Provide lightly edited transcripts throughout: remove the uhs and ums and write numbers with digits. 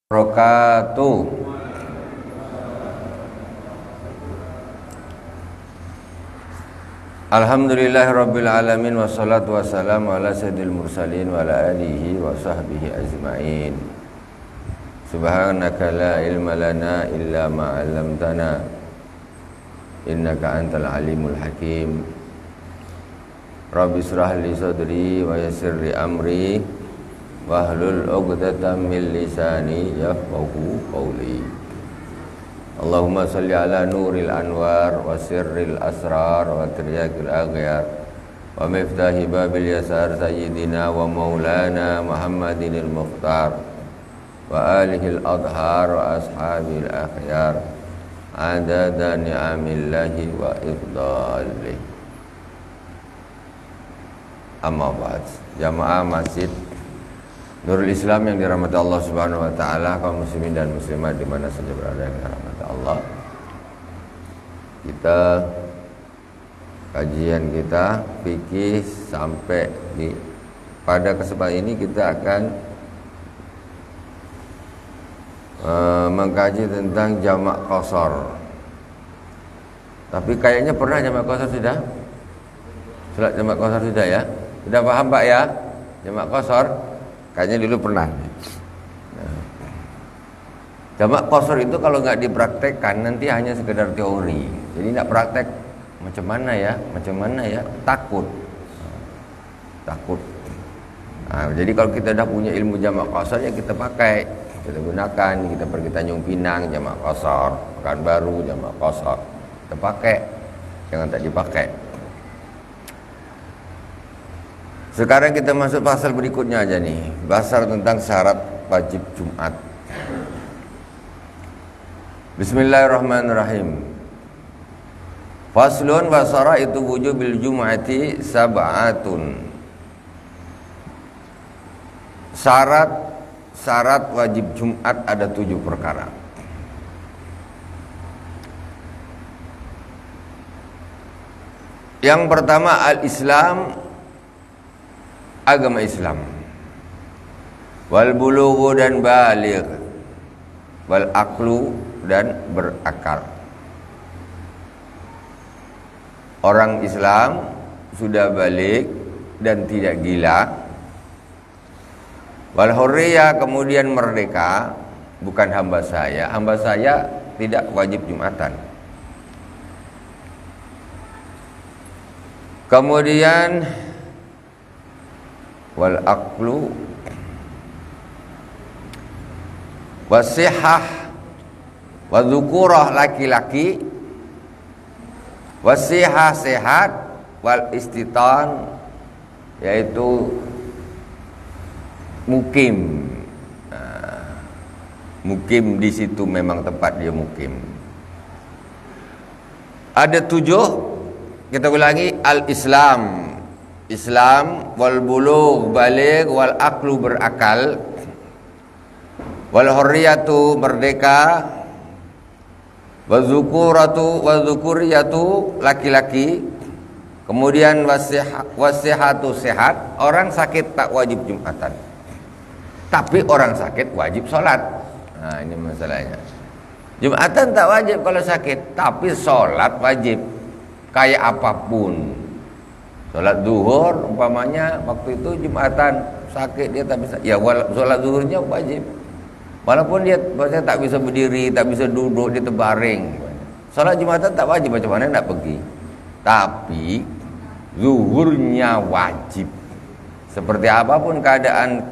Wabarakatuh. Alhamdulillahirabbil alamin wassalatu wassalamu ala sayyidil mursalin wa ala alihi wa sahbihi ajmain. Subhanaka la ilma lana illa ma 'allamtana innaka antal alimul hakim. Rabbi shrah li sadri wa yassir li amri wahlul 'uqdatam min lisani yafqahu qawli. Allahumma salli ala nuril anwar wa sirril asrar wa tiryakil aghyar wa miftahi babil yasar sayyidina wa maulana Muhammadinil mukhtar wa alihil adhar wa ashabil akhyar adada ni'amillahi wa ifdalih. Amma ba'd. Jamaah Masjid Nurul Islam yang dirahmati Allah Subhanahu wa taala, kaum muslimin dan muslimat di mana saja berada yang dirahmati Allah. Kita kajian kita fikih sampai pada kesempatan ini kita akan mengkaji tentang jamak qasar. Tapi kayaknya pernah jamak qasar sudah? Salat jamak qasar sudah ya? Sudah paham Pak ya? Jamak qasar kayaknya dulu pernah. Jamak qasar itu kalau nggak dipraktekkan nanti hanya sekedar teori. Jadi nggak praktek macam mana ya, takut. Nah, jadi kalau kita dah punya ilmu jamak qasar ya kita pakai, kita gunakan. Kita pergi Tanjung Pinang jamak qasar, Pekanbaru jamak qasar, kita pakai, jangan tak dipakai. Sekarang kita masuk pasal berikutnya aja nih, pasal tentang syarat wajib Jumat. Bismillahirrahmanirrahim. Faslun wa syaraitu wujubil jum'ati sab'atun. Syarat wajib Jumat ada 7 perkara. Yang pertama al-Islam, agama Islam, wal bulughu dan baligh, wal aqlu dan berakal. Orang Islam sudah balik dan tidak gila. Wal hurriyah, kemudian merdeka, bukan hamba saya tidak wajib Jumatan. Kemudian wal aqlu wasihah wa dzukurah, laki-laki, wasihah, sehat, wal istitan, yaitu mukim. Mukim di situ memang tempat dia mukim. Ada 7, kita ulangi: al-Islam, Islam, wal bulugh, baligh, wal aqlu, berakal, wal hurriyatu, merdeka, wal dzukuriyatu, laki-laki, kemudian wasihatu, sehat. Orang sakit tak wajib Jumatan, tapi orang sakit wajib sholat. Nah, ini masalahnya. Jumatan tak wajib kalau sakit, tapi sholat wajib. Kayak apapun, sholat zuhur umpamanya waktu itu Jumatan, sakit dia tak bisa, ya sholat zuhurnya wajib. Walaupun dia tak bisa berdiri, tak bisa duduk, dia terbaring. Sholat Jumatan tak wajib, macam mana nak pergi. Tapi zuhurnya wajib. Seperti apapun keadaan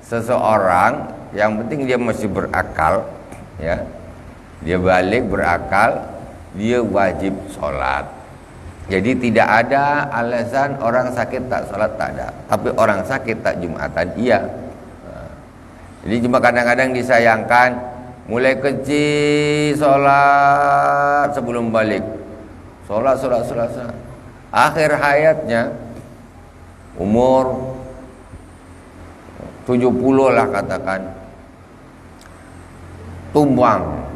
seseorang, yang penting dia masih berakal, ya. Dia balik berakal, dia wajib sholat. Jadi tidak ada alasan orang sakit tak sholat, tak ada. Tapi orang sakit tak Jumatan, iya. Jadi cuma kadang-kadang disayangkan, mulai kecil sholat sebelum balik, sholat. Akhir hayatnya umur 70 lah katakan, tumbang,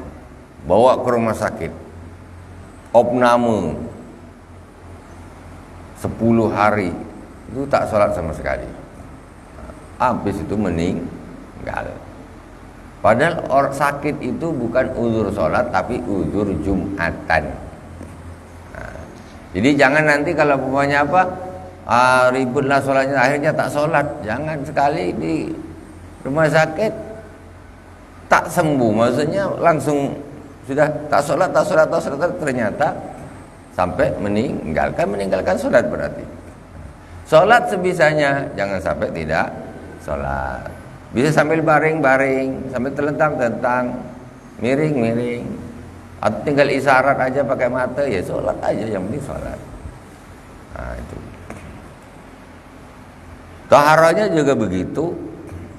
bawa ke rumah sakit, opname 10 hari itu tak sholat sama sekali. Habis itu meninggal. Padahal orang sakit itu bukan uzur sholat, tapi uzur Jumatan. Nah, jadi jangan nanti kalau umpamanya apa, ributlah sholatnya, akhirnya tak sholat. Jangan sekali di rumah sakit tak sembuh, maksudnya langsung sudah tak sholat, ternyata sampai meninggalkan sholat berarti. Sholat sebisanya, jangan sampai tidak sholat. Bisa sambil baring-baring, sambil telentang-telentang, miring-miring, atau tinggal isyarat aja pakai mata, ya sholat aja, yang penting sholat. Nah itu. Toharohnya juga begitu.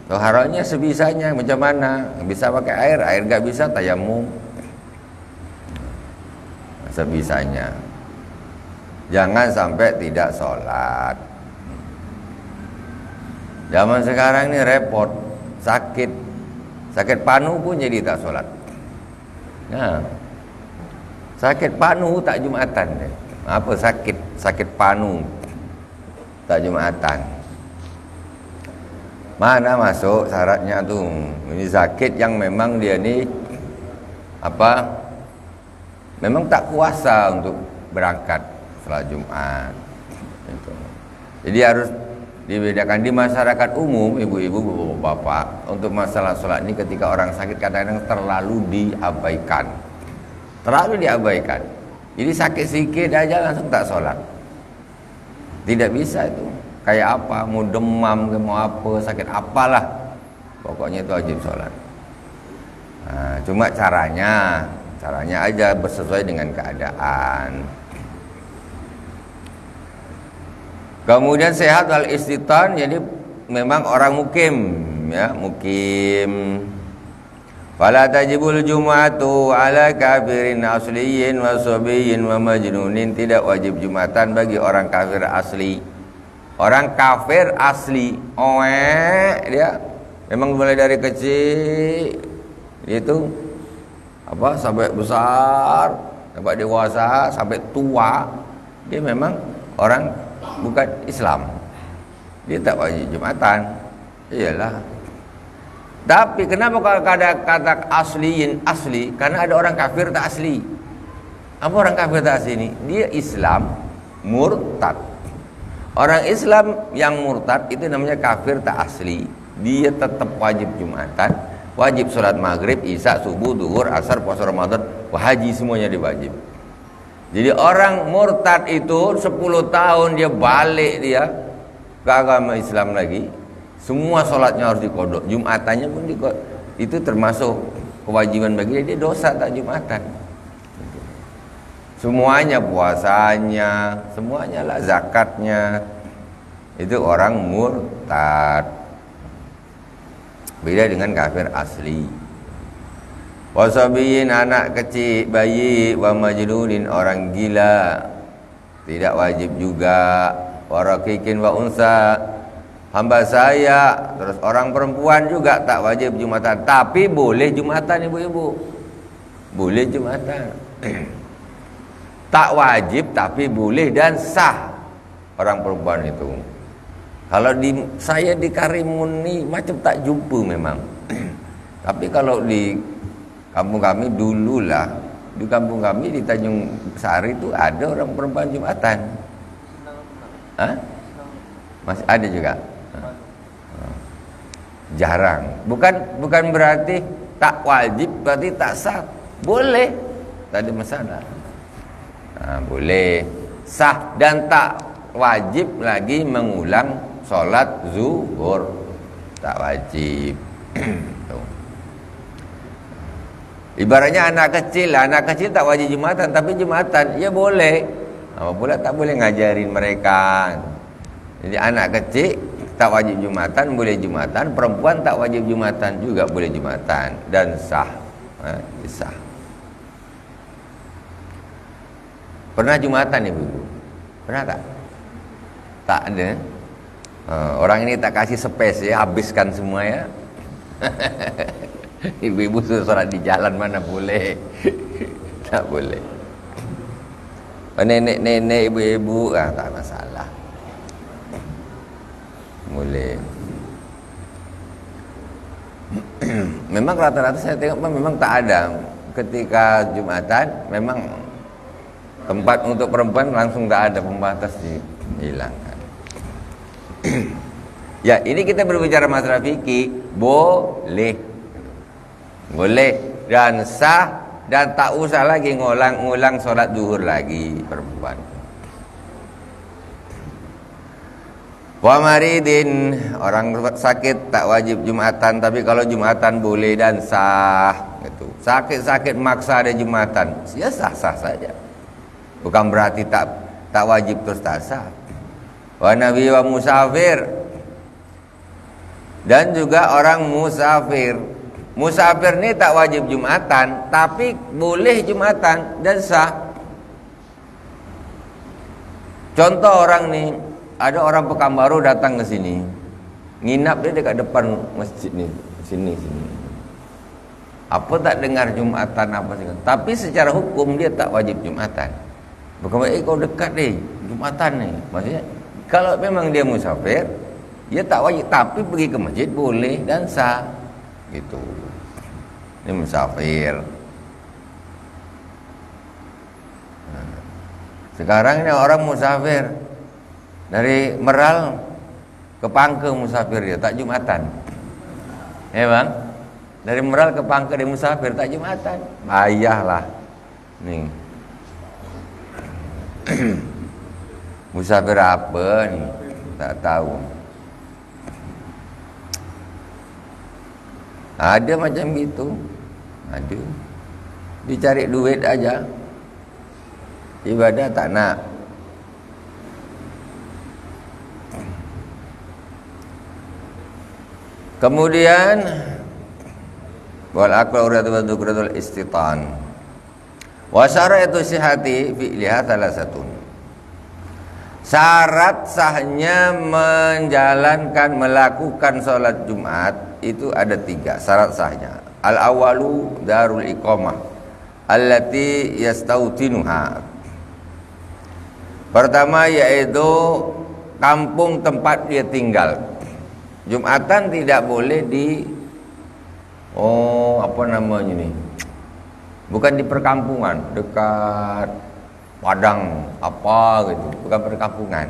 Toharohnya sebisanya, macam mana? Bisa pakai air nggak bisa, tayamum. Sebisanya. Jangan sampai tidak sholat. Zaman sekarang ini repot, sakit panu pun jadi tak sholat. Nah, sakit panu tak Jumatan deh. Apa sakit panu tak Jumatan? Mana masuk syaratnya tuh? Ini sakit yang memang dia ni apa? Memang tak kuasa untuk berangkat sholat Jumat. Itu. Jadi harus dibedakan di masyarakat umum, ibu-ibu, bapak-bapak, untuk masalah sholat ini ketika orang sakit kadang-kadang terlalu diabaikan. Jadi sakit sedikit aja langsung tak sholat. Tidak bisa itu. Kayak apa, mau demam, mau apa, sakit apalah, pokoknya itu wajib sholat. Nah, cuma caranya aja bersesuai dengan keadaan. Kemudian sehat wal istitan, jadi memang orang mukim, ya, mukim. Fala tajibul jum'atu ala kafirin asliyin wa sabiyyin wa majnunin, tidak wajib Jumatan bagi orang kafir asli. Orang kafir asli, dia memang mulai dari kecil itu apa sampai besar, sampai dewasa, sampai tua, dia memang orang bukan Islam, dia tak wajib Jumatan. Iyalah. Tapi kenapa kalau kata asliin asli? Karena ada orang kafir tak asli. Apa orang kafir tak asli ini? Dia Islam murtad. Orang Islam yang murtad itu namanya kafir tak asli. Dia tetap wajib Jumatan, wajib sholat maghrib, isya, subuh, duhur, asar, puasa Ramadan, haji, semuanya diwajib. Jadi orang murtad itu 10 tahun dia balik dia ke agama Islam lagi, semua sholatnya harus dikodok, Jumatannya pun dikodok. Itu termasuk kewajiban bagi dia dosa tak Jumatan. Semuanya, puasanya, semuanya lah, zakatnya, itu orang murtad. Beda dengan kafir asli. Wasabiyin, anak kecil, bayi, wa majnunin, orang gila, tidak wajib juga. Warakikin wa unsa, hamba saya, terus orang perempuan juga tak wajib Jumatan, tapi boleh Jumatan, ibu-ibu, boleh Jumatan. Tak wajib tapi boleh dan sah orang perempuan itu. Kalau saya di Karimun nih macam tak jumpa memang. Tapi kalau di kampung kami dululah, di kampung kami di Tanjung Sari itu ada orang perempuan Jumatan. Hah? Masih ada juga. Jarang. Bukan berarti tak wajib, berarti tak sah. Boleh. Tak ada masalah. Nah, boleh sah dan tak wajib lagi mengulang sholat zuhur, tak wajib. Ibaratnya anak kecil tak wajib Jumatan, tapi Jumatan ya boleh. Apa pula tak boleh ngajarin mereka. Jadi anak kecil tak wajib Jumatan, boleh Jumatan. Perempuan tak wajib Jumatan juga boleh Jumatan dan sah. Sah. Pernah Jumatan ibu-ibu? Pernah tak? Tak ada. Orang ini tak kasih space ya, habiskan semua ya. Ibu-ibu suruh sholat di jalan mana boleh. Tak boleh. Nenek-nenek, ibu-ibu, tak masalah. Boleh. memang rata-rata saya tengok memang tak ada. Ketika Jumatan memang tempat untuk perempuan langsung tak ada, pembatas dihilangkan. Ya, ini kita berbicara masalah fikih, boleh dan sah, dan tak usah lagi ngulang-ngulang sholat zuhur lagi perempuan. Wa maridin, orang sakit tak wajib Jumatan, tapi kalau Jumatan boleh dan sah gitu. Sakit-sakit maksa ada Jumatan, ya sah-sah saja. Bukan berarti tak wajib terus tak sah. Wa nabi wa musafir, dan juga orang musafir. Musafir ini tak wajib Jumatan, tapi boleh Jumatan dan sah. Contoh orang nih, ada orang Pekanbaru datang ke sini, nginap dia dekat depan masjid nih, sini. Apa tak dengar Jumatan apa sih? Tapi secara hukum dia tak wajib Jumatan. Bukan kau dekat deh Jumatan nih. Maksudnya kalau memang dia musafir, dia tak wajib, tapi pergi ke masjid boleh dan sah. Gitu. Ini musafir. Sekarang ini orang musafir dari Meral ke Pangke, musafir dia tak Jumatan. Ya bang, dari Meral ke Pangke dia musafir tak Jumatan. Ayahlah nih. Musafir apa nih? Tak tahu. Ada macam gitu. Ada. Dicari duit aja. Ibadah tak nak. Kemudian wal aqlu uratul istitan. Wa syaratu sihhati fi'liha salasatun. Syarat sahnya melakukan sholat Jumat itu ada 3 syarat sahnya. Al awalu darul iqamah allati yastautinuha. Pertama yaitu kampung tempat dia tinggal. Jumatan tidak boleh di bukan di perkampungan dekat Padang apa gitu, bukan perkampungan.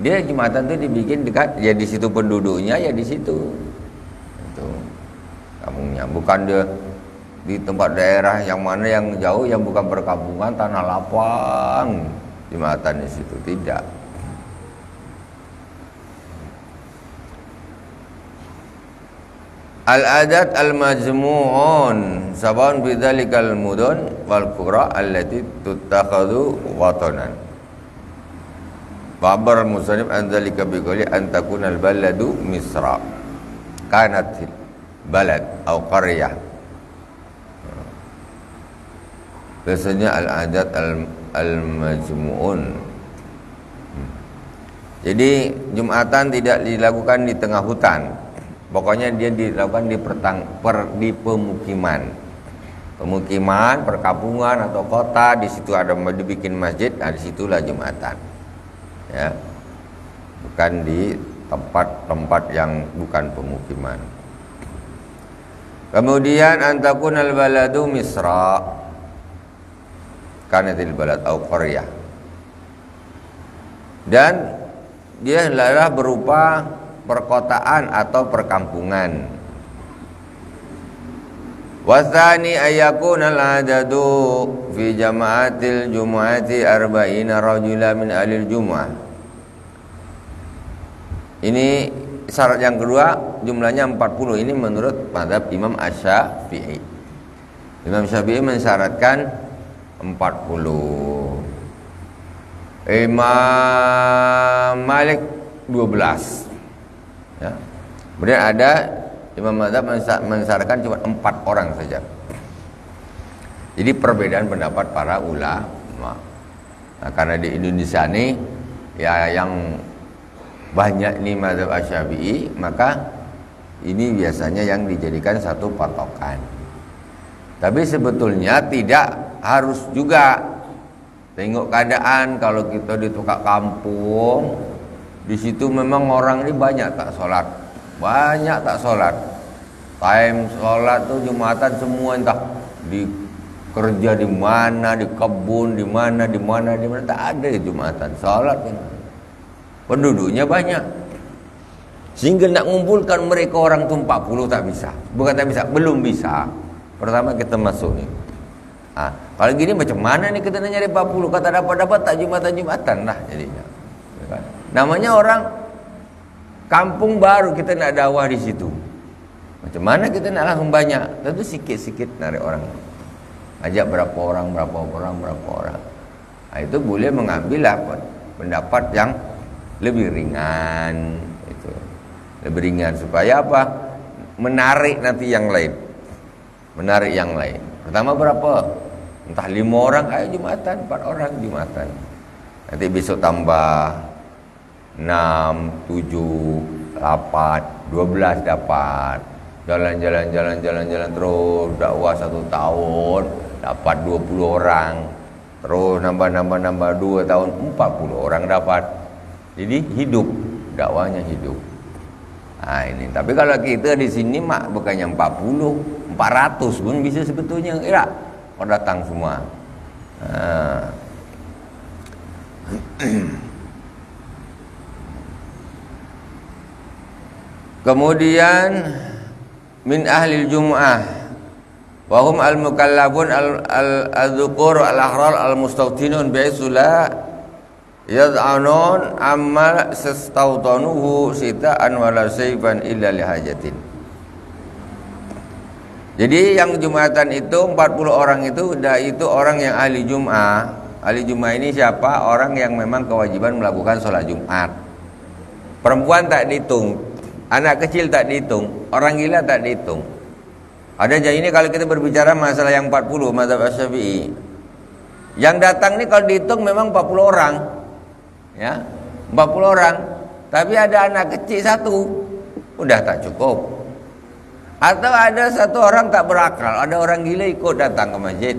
Dia Jumatan itu dibikin dekat, ya di situ penduduknya, ya di situ. Itu kampungnya, bukan dia di tempat daerah yang mana yang jauh, yang bukan perkampungan, tanah lapang. Jumatan di situ tidak. Al-adat al-majmu'un sabaun bidzalikal mudun wal qura allati tuttakhadhu watanan. Babar musannif an dzalika biqali an takuna al-baladu misra. Kanat balad atau qaryah. Biasanya al-adat al-majmu'un. Jadi Jumatan tidak dilakukan di tengah hutan. Pokoknya dia dilakukan di pemukiman, perkampungan atau kota. Di situ ada dibikin masjid, nah disitulah Jumatan. Ya, bukan di tempat-tempat yang bukan pemukiman. Kemudian antakun al baladu misra, kanatil balad au qaryah, dan dia adalah berupa perkotaan atau perkampungan. Wasani ayakun al-adadu fi jama'atil jumu'ati arba'ina rajula min alil jumu'ah. Ini syarat yang kedua, jumlahnya 40. Ini menurut mazhab Imam Asy-Syafi'i. Imam Syafi'i mensyaratkan 40. Imam Malik 12. Ya. Kemudian ada Imam Mazhab mensyaratkan cuma 4 orang saja. Jadi perbedaan pendapat para ulama. Nah, karena di Indonesia ini ya yang banyak nih mazhab Asy-Syafi'i, maka ini biasanya yang dijadikan satu patokan. Tapi sebetulnya tidak harus juga. Tengok keadaan, kalau kita di tukak kampung, di situ memang orang ini banyak tak sholat. Time sholat tuh Jumatan semua entah di kerja di mana, di kebun di mana, tak ada Jumatan. Sholat kan. Penduduknya banyak. Sehingga nak mengumpulkan mereka orang tuh 40 tak bisa. Bukan tak bisa, belum bisa. Pertama kita masuk nih. Kalau gini macam mana nih kita nyari 40? Kata dapat tak Jumatan lah jadinya. Namanya orang kampung baru kita nak dakwah di situ. Macam mana kita nak langsung banyak? Tentu sikit-sikit narik orang. Ajak berapa orang. Itu boleh mengambil pendapat yang lebih ringan. Itu lebih ringan supaya apa? Menarik nanti yang lain. Pertama berapa? Entah 5 orang, ayo Jumatan, 4 orang Jumatan. Nanti besok tambah 6, 7, 8, 12 dapat. Jalan terus dakwah 1 tahun dapat 20 orang. Terus nambah 2 tahun 40 orang dapat. Jadi hidup, dakwahnya hidup. Ini. Tapi kalau kita di sini mak bukannya 40, 400 pun bisa sebetulnya. Ya, kau datang semua. Kemudian min ahli jum'ah wa hum al-mukallafun al-dhukur al-ahrar al-mustawtinun bi'isula yad'anun amma sastawtanuhu sita'an wala sayfan illa lihajatin. Jadi yang Jumatan itu 40 orang itu orang yang ahli Jum'ah. Ahli Jum'ah ini siapa? Orang yang memang kewajiban melakukan sholat Jumat. Perempuan tak dihitung, anak kecil tak dihitung, orang gila tak dihitung. Ada jadi ini kalau kita berbicara masalah yang 40 mazhab Syafi'i. Yang datang ini kalau dihitung memang 40 orang. Ya, 40 orang. Tapi ada anak kecil 1, udah tak cukup. Atau ada 1 orang tak berakal, ada orang gila ikut datang ke masjid.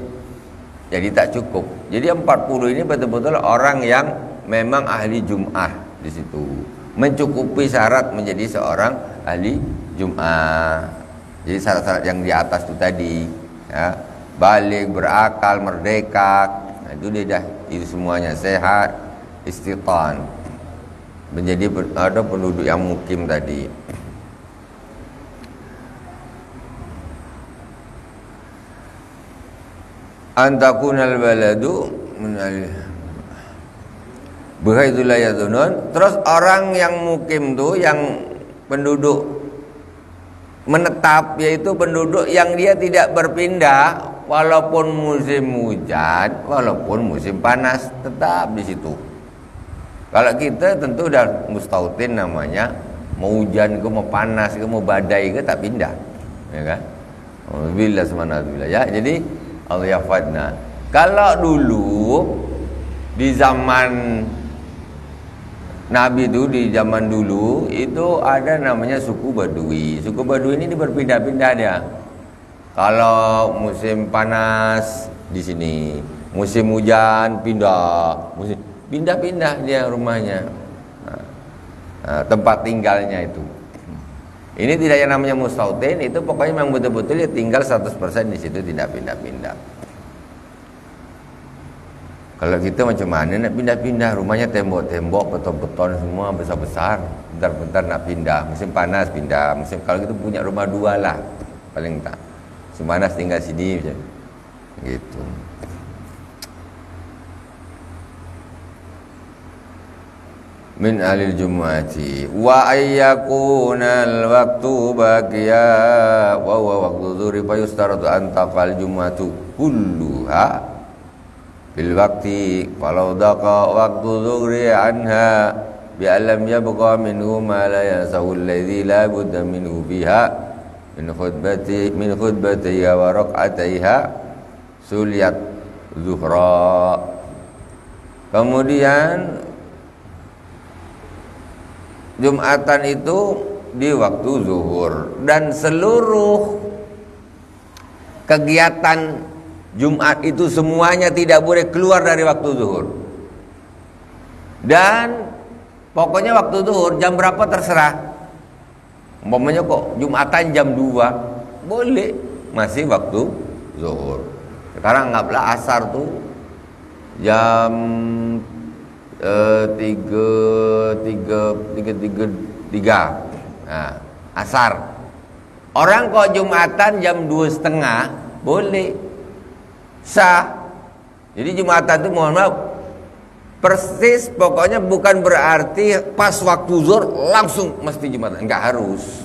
Jadi tak cukup. Jadi 40 ini betul-betul orang yang memang ahli Jum'ah di situ. Mencukupi syarat menjadi seorang ahli Jum'ah. Jadi syarat-syarat yang di atas itu tadi, ya, balik, berakal, merdeka, itu dia dah, itu semuanya sehat, istiqan, menjadi ada penduduk yang mukim tadi. Antakunal baladu Behaitulah ya dunun. Terus orang yang mukim tu, yang penduduk menetap, yaitu penduduk yang dia tidak berpindah walaupun musim hujan, walaupun musim panas, tetap di situ. Kalau kita tentu dah mustautin namanya, mau hujan ke, mau panas ke, mau badai ke, tak pindah, ya kan? Alhamdulillah subhanallah. Ya, jadi Allah yafadna. Kalau dulu di zaman Nabi itu, di zaman dulu itu ada namanya suku Badui. Suku Badui ini berpindah-pindah dia. Kalau musim panas di sini, musim hujan pindah, pindah-pindah dia rumahnya, tempat tinggalnya itu. Ini tidak yang namanya mustautin, itu pokoknya memang betul-betul dia tinggal 100% di situ, tidak pindah-pindah. Kalau kita macam mana nak pindah-pindah, rumahnya tembok-tembok, beton-beton semua besar-besar, bentar-bentar nak pindah, musim panas pindah, musim kalau kita punya rumah 2 lah paling tak, musim panas tinggal sini macam gitu. Min alil jumu'ati wa ayyakunal waktu baqiya wa huwa waqtu dzuri fa yustaratu an taqal jumu'atu kulluha bil waqti walau daqa waqtu dzuri anha bi alam yabqa minhu ma la yasahu alladhi la budda minhu biha min khutbatiha wa raq'atiha suliyat zuhra. Kemudian Jumatan itu di waktu zuhur, dan seluruh kegiatan Jumat itu semuanya tidak boleh keluar dari waktu zuhur. Dan pokoknya waktu zuhur jam berapa terserah. Umpamanya kok Jumatan jam 2, boleh, masih waktu zuhur. Sekarang anggaplah asar tuh jam 3. Nah, asar. Orang kok Jumatan jam 2:30, boleh, sah. Jadi Jumatan itu mohon maaf, persis, pokoknya bukan berarti pas waktu zuhur langsung mesti Jumatan, enggak harus,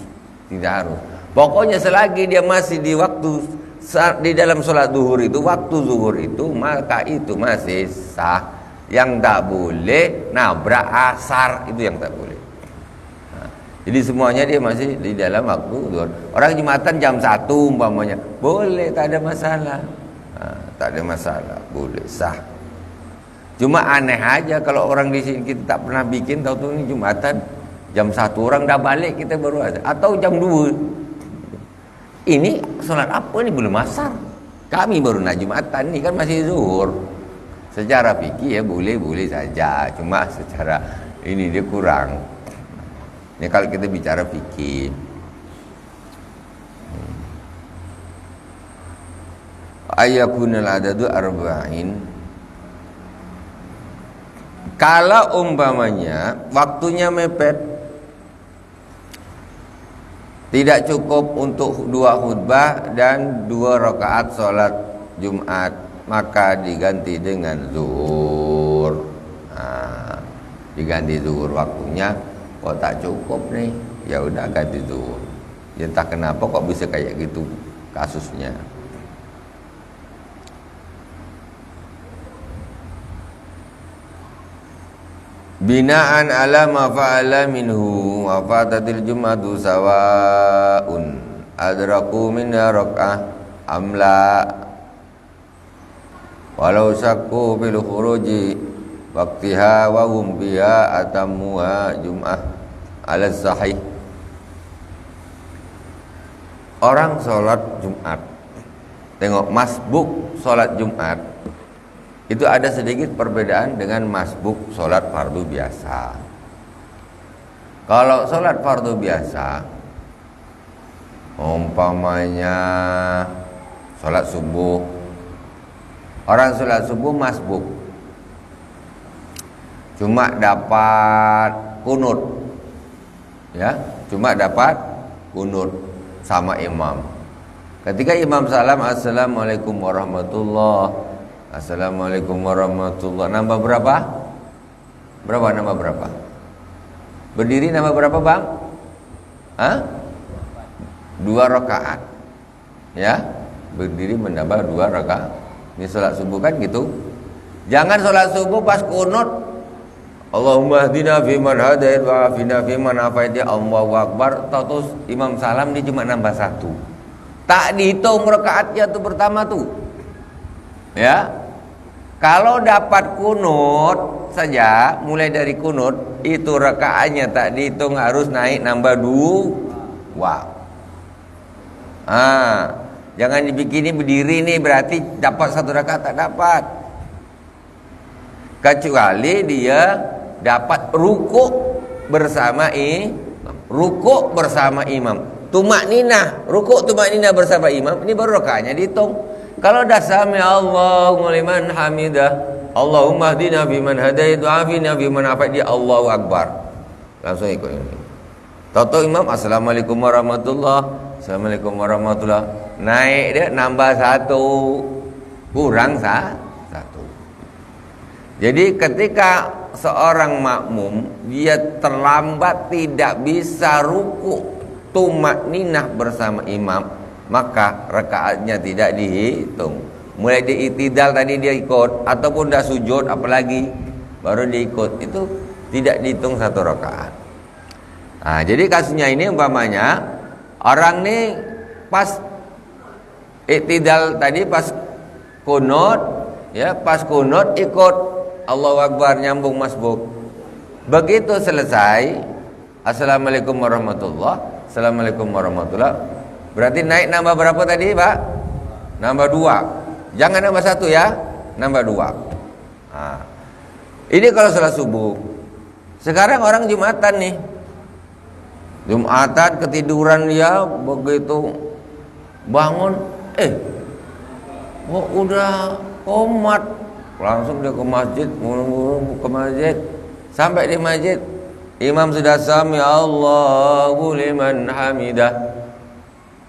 tidak harus. Pokoknya selagi dia masih di waktu di dalam sholat zuhur itu, waktu zuhur itu, maka itu masih sah. Yang tak boleh nabrak asar, itu yang tak boleh. Nah, jadi semuanya dia masih di dalam waktu zuhur. Orang Jumatan jam 1 umpamanya, boleh, tak ada masalah. Nah, tak ada masalah, boleh, sah. Cuma aneh aja kalau orang di sini kita tak pernah bikin, tahu-tahu ini Jumatan jam 1 orang dah balik, kita baru ada, atau jam 2. Ini sholat apa ini, belum asar, kami baru nak Jumatan, ini kan masih zuhur. Secara fikih ya boleh saja, cuma secara ini dia kurang. Ini kalau kita bicara fikih. Ayakunal adadu arba'in. Kalau umpamanya waktunya mepet, tidak cukup untuk 2 khutbah dan 2 rakaat sholat Jumat, maka diganti dengan zuhur. Nah, diganti zuhur waktunya. Kok tak cukup nih, ya udah ganti zuhur. Ya entah kenapa kok bisa kayak gitu kasusnya. Binaan ala ma fa'ala minhu wa fatatil jum'atu sawa'un adraku minha rak'ah amla walau syakku bil khuruji waqtiha wa hum biha atammuha jum'ah ala sahih. Orang sholat Jumat, tengok masbuk sholat Jumat, itu ada sedikit perbedaan dengan masbuk sholat fardu biasa. Kalau sholat fardu biasa, umpamanya sholat subuh, orang sholat subuh masbuk, cuma dapat kunut, ya, cuma dapat kunut sama imam. Ketika imam salam, assalamualaikum warahmatullahi, assalamualaikum warahmatullahi, nambah berapa? Nambah berapa? Berdiri nambah berapa bang? 2 rakaat. Ya, berdiri menambah 2 rakaat. Ini sholat subuh kan gitu. Jangan sholat subuh pas kunut, Allahumma hdina fiman hadait wa afina fiman afait, Allahu akbar, terus imam salam dia cuma nambah 1. Tak dihitung rakaatnya tuh pertama tuh. Ya, kalau dapat kunut saja, mulai dari kunut itu rakaatnya tak dihitung, harus naik nambah 2. Jangan dibikini berdiri nih berarti dapat 1 rakaat, tak dapat. Kecuali dia dapat rukuk bersama imam. Tumakninah, rukuk tumakninah bersama imam, ini baru rakaatnya dihitung. Kalau dah sami Allahu liman hamidah, Allahumma hdina fiman hadait wa afina fiman afait, dia Allahu akbar, langsung ikut ini. Tahu imam assalamualaikum warahmatullahi, assalamualaikum warahmatullahi, naik dia nambah 1, kurang 1. Jadi ketika seorang makmum dia terlambat, tidak bisa rukuk tumakninah bersama imam, maka rakaatnya tidak dihitung. Mulai di i'tidal tadi dia ikut, ataupun dah sujud apalagi baru diikut, itu tidak dihitung 1 rakaat. Jadi kasusnya ini umpamanya orang nih pas i'tidal tadi, pas kunut, ya, pas kunut ikut Allahu akbar, nyambung masbuk. Begitu selesai assalamualaikum warahmatullahi, assalamualaikum warahmatullahi, berarti naik nambah berapa tadi Pak? Nambah 2. Jangan nambah 1 ya, nambah 2. Ini kalau sholat subuh. Sekarang orang Jumatan nih, Jumatan ketiduran dia, begitu bangun, udah qomat, langsung dia ke masjid, murung-murung ke masjid. Sampai di masjid, imam sudah sami Allahu liman hamidah.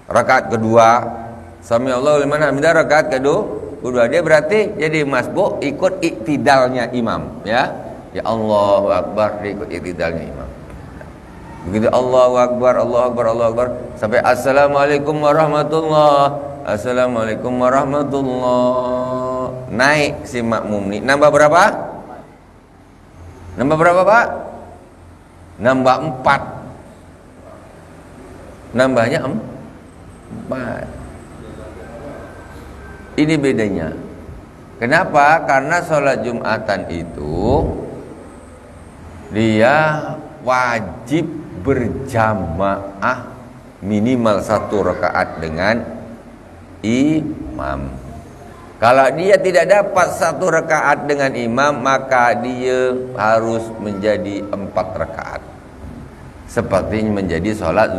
Rakaat kedua, sami Allahu liman hamidah. Rakaat kedua, dia berarti jadi masbuk ikut iktidalnya imam, ya. Ya Allahu Akbar, dia ikut iktidalnya imam. Begitu Allahu Akbar, Allahu Akbar, Allahu Akbar, sampai Assalamualaikum warahmatullah, Assalamualaikum warahmatullah. Naik si makmum ni. Nambah berapa? Nambah berapa, Pak? Nambah 4. Nambahnya 4. Ini bedanya. Kenapa? Karena sholat Jumatan itu dia wajib berjamaah minimal 1 rakaat dengan imam. Kalau dia tidak dapat 1 rakaat dengan imam, maka dia harus menjadi 4 rakaat, seperti menjadi sholat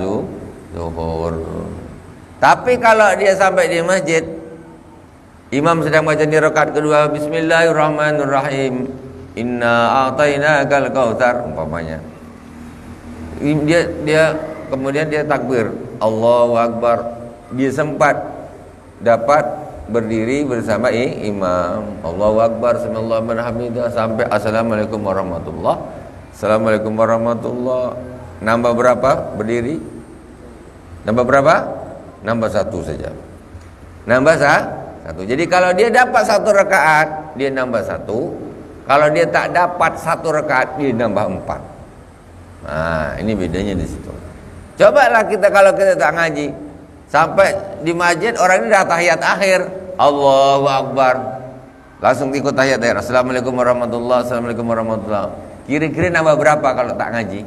zuhur. Tapi kalau dia sampai di masjid, imam sedang baca di rakaat kedua, Bismillahirrahmanirrahim, Inna a'tainakal kautsar, umpamanya. Dia kemudian dia takbir, Allahu Akbar. Dia sempat dapat berdiri bersama imam, Allahu Akbar, Bismillah hamidah, sampai Assalamualaikum warahmatullah, Assalamualaikum warahmatullah. Nambah berapa berdiri? Nambah berapa? Nambah 1 saja. Nambah 1. Jadi kalau dia dapat 1 rakaat, dia nambah 1. Kalau dia tak dapat 1 rakaat, dia nambah 4. Nah, ini bedanya di situ. Cobalah kita kalau kita tak ngaji, sampai di masjid orang ini dah tahiyat akhir, Allahu Akbar, langsung ikut tahiyat akhir, Assalamualaikum warahmatullah, Assalamualaikum warahmatullah. Kira-kira nambah berapa kalau tak ngaji?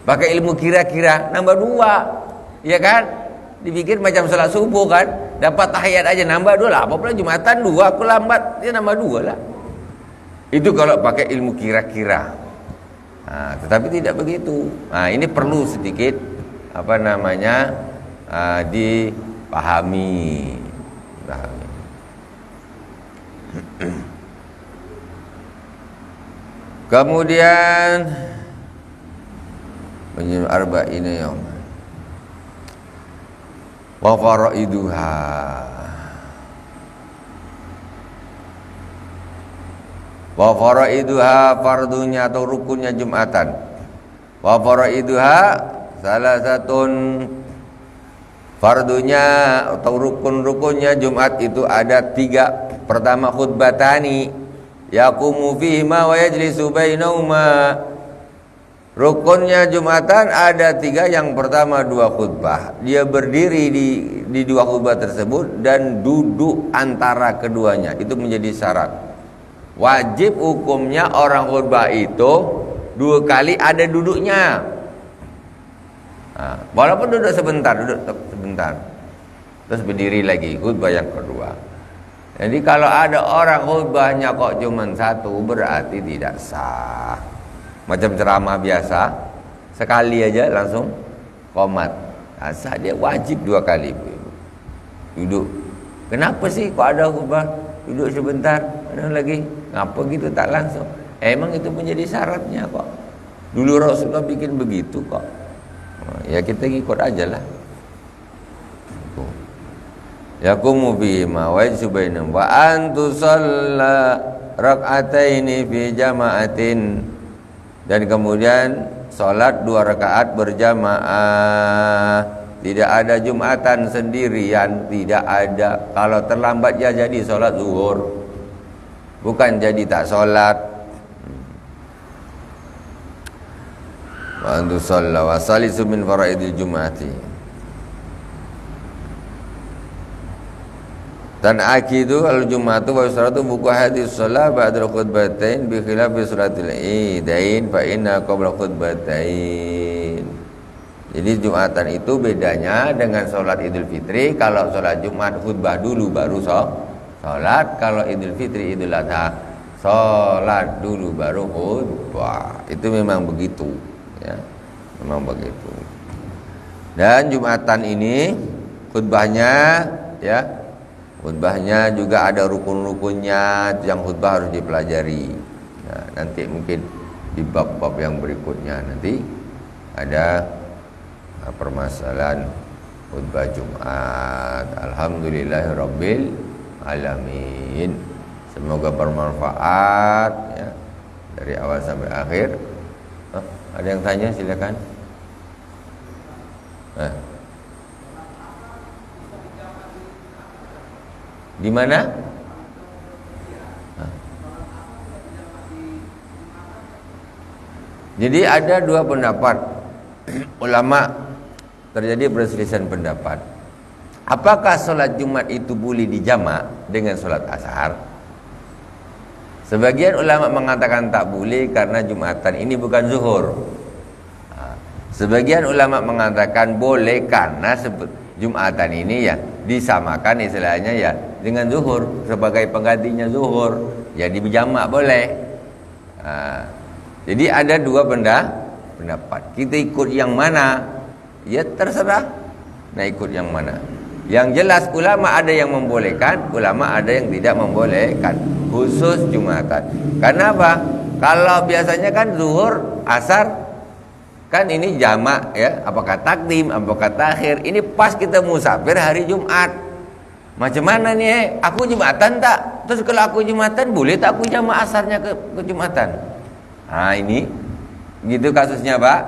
Pakai ilmu kira-kira, nambah 2, ya kan? Dipikir macam salat subuh kan, dapat tahiyat aja nambah 2 lah. Apa pula Jumatan 2, aku lambat, dia nambah 2 lah. Itu kalau pakai ilmu kira-kira. Nah, tetapi tidak begitu. Nah, ini perlu sedikit dipahami. Kemudian menjadi arba'ina yaum wa faraiduha. Wa faraiduha, fardunya atau rukunnya Jumatan. Wa faraiduha salah satu fardunya atau rukun-rukunnya Jumat itu ada 3. Pertama, khutbatani yaqumu fihima wa yajlisu bainahuma. Rukunnya Jumatan ada 3. Yang pertama 2 khutbah. Dia berdiri di 2 khutbah tersebut dan duduk antara keduanya. Itu menjadi syarat. Wajib hukumnya orang khutbah itu 2 kali ada duduknya. Nah, walaupun duduk sebentar, terus berdiri lagi khutbah yang kedua. Jadi kalau ada orang khutbahnya kok cuma 1, berarti tidak sah. Macam ceramah biasa, sekali aja langsung qomat. Nah, sah, dia wajib 2 kali duduk. Kenapa sih kok ada khutbah duduk sebentar, ada lagi? Ngapa gitu tak langsung? Emang itu menjadi syaratnya kok. Dulu Rasulullah bikin begitu kok. Ya kita ikut aja lah. Yaqumu bihima wa yajsubainahum wa antu shalla rak'ataini fi jama'atin. Dan kemudian salat 2 rakaat berjamaah. Tidak ada Jumatan sendirian, tidak ada. Kalau terlambat ya jadi salat zuhur, bukan jadi tak salat. Wa antu shalla wa salisu min faraidil jum'ati. Dan akidu al-jum'atu wa yusratu buku hadis shalah ba'dal khutbatain bi khilafi salatil idain fa inna qabla khutbatain. Jadi Jumatan itu bedanya dengan sholat Idul Fitri. Kalau sholat Jumat khutbah dulu baru sholat. Kalau Idul Fitri, Idul Adha, sholat dulu baru khutbah. Itu memang begitu, ya. Memang begitu. Dan Jumatan ini khutbahnya ya, khutbahnya juga ada rukun-rukunnya yang khutbah harus dipelajari. Nah, nanti mungkin di bab-bab yang berikutnya nanti ada permasalahan khutbah Jumat. Alhamdulillahirabbil alamin. Semoga bermanfaat ya, dari awal sampai akhir. Ada yang tanya, silakan. Di mana? Jadi ada dua pendapat ulama, terjadi perselisihan pendapat. Apakah sholat Jumat itu boleh dijamak dengan sholat asar? Sebagian ulama mengatakan tak boleh karena Jumatan ini bukan zuhur. Sebagian ulama mengatakan boleh karena Jumatan ini ya disamakan istilahnya ya dengan zuhur sebagai penggantinya zuhur. Jadi berjamak boleh. Jadi ada dua pendapat. Kita ikut yang mana? Ya terserah. Nah, ikut yang mana? Yang jelas ulama ada yang membolehkan, ulama ada yang tidak membolehkan, khusus Jumatan. Kenapa? Kalau biasanya kan zuhur, asar, kan ini jamak ya, apakah takdim, apakah takhir. Ini pas kita musafir hari Jumat. Macam mana nih? Aku Jumatan tak? Terus kalau aku Jumatan, boleh tak aku jamak asarnya ke Jumatan? Ini gitu kasusnya, Pak.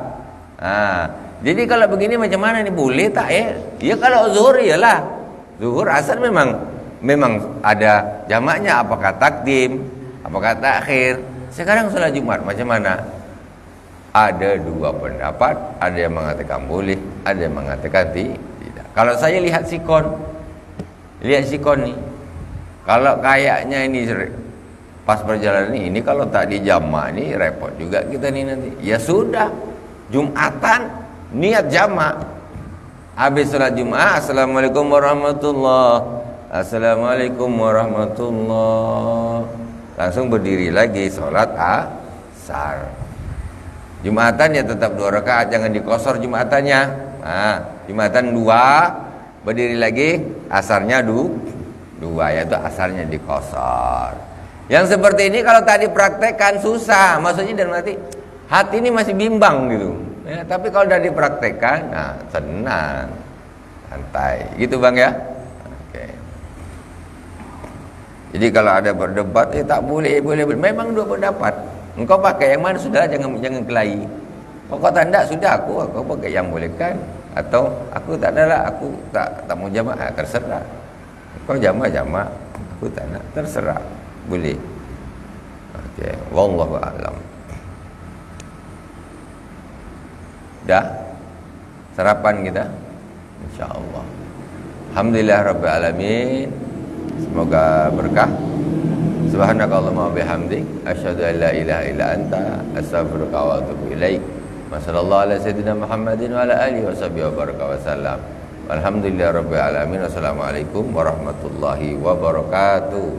Jadi kalau begini macam mana nih, boleh tak ya? Ya kalau zuhur iyalah. Zuhur asar memang ada jamaknya, apakah takdim, apakah takhir. Sekarang sholat Jumat macam mana? Ada dua pendapat, ada yang mengatakan boleh, ada yang mengatakan tidak. Kalau saya lihat sikon nih. Kalau kayaknya ini pas perjalanan ini kalau tak dijamak nih repot juga kita nih nanti. Ya sudah, Jumatan niat jamak. Habis sholat Jumat, assalamualaikum warahmatullah, assalamualaikum warahmatullah, langsung berdiri lagi sholat asar. Jumatan ya tetap 2 rakaat, jangan dikosor Jumatannya. Jumatan 2, berdiri lagi, asarnya 2, yaitu asarnya dikosor. Yang seperti ini kalau tak dipraktekkan susah, maksudnya dalam hati ini masih bimbang gitu. Ya, tapi kalau sudah dipraktekkan, senang, santai, gitu Bang ya. Oke. Jadi kalau ada berdebat, tak boleh. Memang dua pendapat. Engkau pakai yang mana sudah, jangan kelahi. Kau tanda sudah aku pakai yang boleh kan? Atau aku tak adalah, aku tak mau jamaah, terserah. Kau jamaah, aku tak nak, terserah, boleh. Oke, wallahu a'lam. Dah sarapan kita, insyaallah. Alhamdulillah rabbil alamin. Semoga berkah. Subhanakallahumma bihamdik, asyhadu an la ilaha illa anta, astaghfiruka wa atubu ilaik. Wassallallahu ala sayyidina Muhammadin wa ala alihi washabihi wa baraka wasallam. Walhamdulillah rabbil alamin. Wassalamualaikum warahmatullahi wabarakatuh.